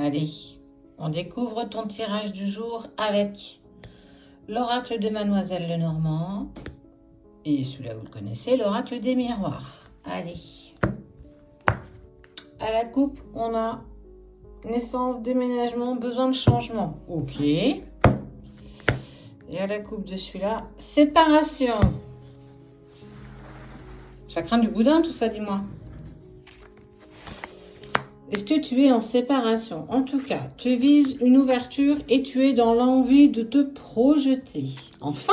Allez, on découvre ton tirage du jour avec l'oracle de Mademoiselle Lenormand. Et celui-là, vous le connaissez, l'oracle des miroirs. Allez. À la coupe, on a naissance, déménagement, besoin de changement. Ok. Et à la coupe de celui-là, séparation. Chakrin du boudin, tout ça, dis-moi. Est-ce que tu es en séparation? En tout cas, tu vises une ouverture et tu es dans l'envie de te projeter. Enfin!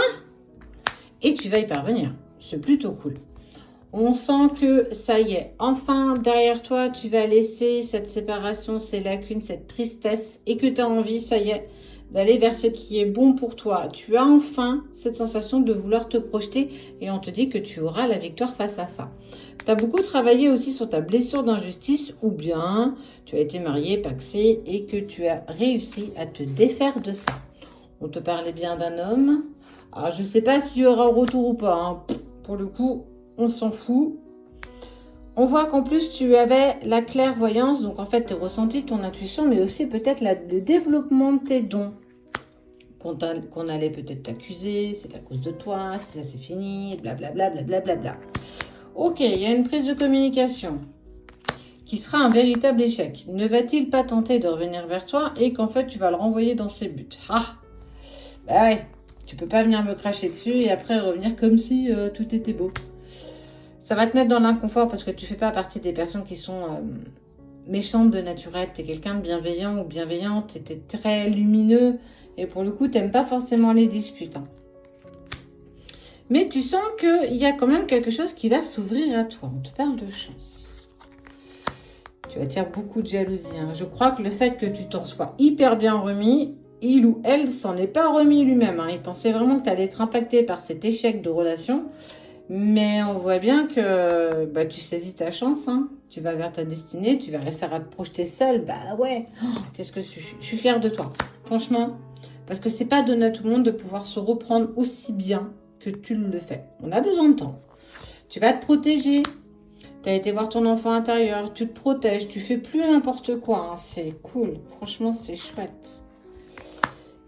Et tu vas y parvenir. C'est plutôt cool. On sent que ça y est. Enfin, derrière toi, tu vas laisser cette séparation, ces lacunes, cette tristesse et que tu as envie, ça y est, d'aller vers ce qui est bon pour toi. Tu as enfin cette sensation de vouloir te projeter et on te dit que tu auras la victoire face à ça. Tu as beaucoup travaillé aussi sur ta blessure d'injustice ou bien tu as été marié, paxé et que tu as réussi à te défaire de ça. On te parlait bien d'un homme. Alors, je ne sais pas s'il y aura un retour ou pas. Hein. Pour le coup, on s'en fout. On voit qu'en plus, tu avais la clairvoyance. Donc, en fait, tu as ressenti ton intuition, mais aussi peut-être le développement de tes dons. Qu'on allait peut-être t'accuser, c'est à cause de toi, si ça c'est fini, blablabla, blablabla. Ok, il y a une prise de communication qui sera un véritable échec. Ne va-t-il pas tenter de revenir vers toi et qu'en fait, tu vas le renvoyer dans ses buts? Ah, bah ouais, tu peux pas venir me cracher dessus et après revenir comme si tout était beau. Ça va te mettre dans l'inconfort parce que tu fais pas partie des personnes qui sont méchantes de naturel. Tu es quelqu'un de bienveillant ou bienveillante, tu es très lumineux et pour le coup, tu n'aimes pas forcément les disputes. Hein. Mais tu sens qu'il y a quand même quelque chose qui va s'ouvrir à toi. On te parle de chance. Tu attires beaucoup de jalousie. Hein. Je crois que le fait que tu t'en sois hyper bien remis, il ou elle s'en est pas remis lui-même. Hein. Il pensait vraiment que tu allais être impacté par cet échec de relation. Mais on voit bien que tu saisis ta chance. Hein. Tu vas vers ta destinée. Tu vas réussir à te projeter seule. Bah ouais. Qu'est-ce que je suis fière de toi. Franchement. Parce que c'est pas donné à tout le monde de pouvoir se reprendre aussi bien que tu le fais. On a besoin de temps. Tu vas te protéger. Tu as été voir ton enfant intérieur. Tu te protèges. Tu fais plus n'importe quoi. Hein. C'est cool. Franchement, c'est chouette.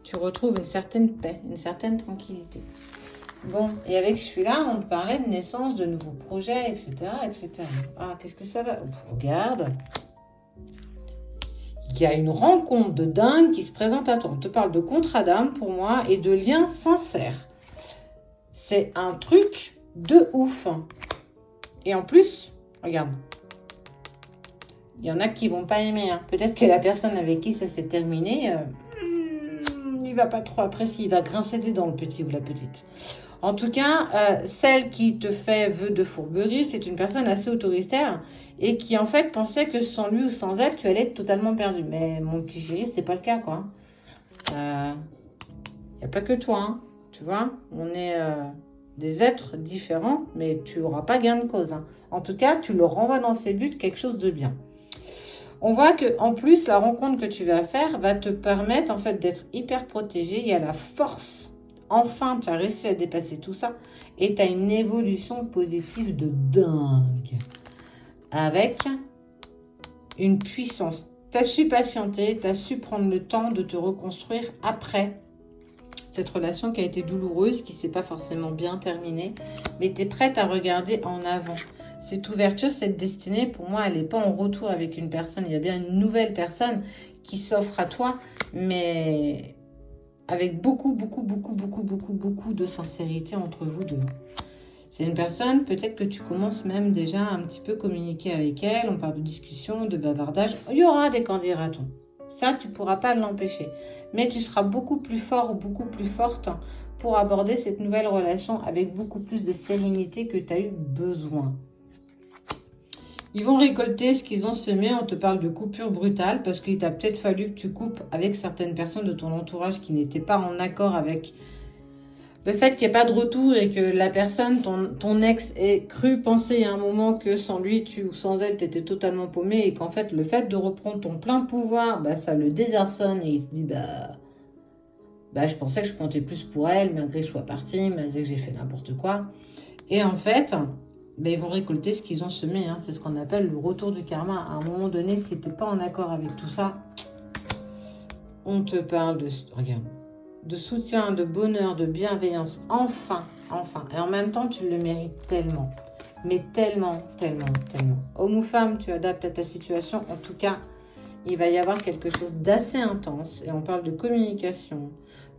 Tu retrouves une certaine paix, une certaine tranquillité. Bon, et avec celui-là, on te parlait de naissance, de nouveaux projets, etc., etc. Ah, qu'est-ce que ça va? Regarde. Il y a une rencontre de dingue qui se présente à toi. On te parle de contrat d'âme pour moi et de liens sincères. C'est un truc de ouf. Et en plus, regarde. Il y en a qui vont pas aimer. Hein. Peut-être que la personne avec qui ça s'est terminé, il va pas trop apprécier. Il va grincer des dents, le petit ou la petite. En tout cas, celle qui te fait vœu de fourberie, c'est une personne assez autoritaire et qui en fait pensait que sans lui ou sans elle, tu allais être totalement perdu. Mais mon petit chéri, c'est pas le cas, quoi. Il n'y a pas que toi, hein, tu vois. On est des êtres différents, mais tu n'auras pas gain de cause. Hein. En tout cas, tu le renvoies dans ses buts, quelque chose de bien. On voit que en plus, la rencontre que tu vas faire va te permettre en fait d'être hyper protégé. Il y a la force. Enfin, tu as réussi à dépasser tout ça et tu as une évolution positive de dingue. Avec une puissance. Tu as su patienter, tu as su prendre le temps de te reconstruire après cette relation qui a été douloureuse, qui ne s'est pas forcément bien terminée, mais tu es prête à regarder en avant. Cette ouverture, cette destinée, pour moi, elle n'est pas en retour avec une personne. Il y a bien une nouvelle personne qui s'offre à toi, mais avec beaucoup de sincérité entre vous deux. C'est une personne, peut-être que tu commences même déjà un petit peu communiquer avec elle, on parle de discussion, de bavardage. Il y aura des candidatons. Ça, tu ne pourras pas l'empêcher. Mais tu seras beaucoup plus fort ou beaucoup plus forte pour aborder cette nouvelle relation avec beaucoup plus de sérénité que tu as eu besoin. Ils vont récolter ce qu'ils ont semé. On te parle de coupure brutale parce qu'il t'a peut-être fallu que tu coupes avec certaines personnes de ton entourage qui n'étaient pas en accord avec le fait qu'il n'y ait pas de retour et que la personne, ton ex, ait cru penser à un moment que sans lui ou sans elle, tu étais totalement paumé et qu'en fait, le fait de reprendre ton plein pouvoir, ça le désarçonne et il se dit, je pensais que je comptais plus pour elle malgré que je sois partie, malgré que j'ai fait n'importe quoi. Et en fait, ils vont récolter ce qu'ils ont semé. Hein. C'est ce qu'on appelle le retour du karma. À un moment donné, si tu n'es pas en accord avec tout ça, On te parle de, regarde, de soutien, de bonheur, de bienveillance. Enfin, enfin. Et en même temps, tu le mérites tellement. Mais tellement, tellement, tellement. Homme ou femme, tu adaptes à ta situation. En tout cas, il va y avoir quelque chose d'assez intense. Et on parle de communication,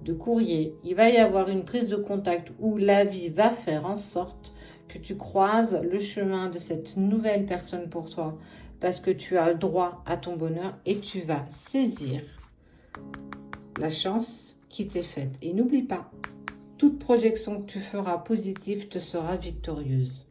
de courrier. Il va y avoir une prise de contact où la vie va faire en sorte que tu croises le chemin de cette nouvelle personne pour toi. Parce que tu as le droit à ton bonheur et tu vas saisir la chance qui t'est faite. Et n'oublie pas, toute projection que tu feras positive te sera victorieuse.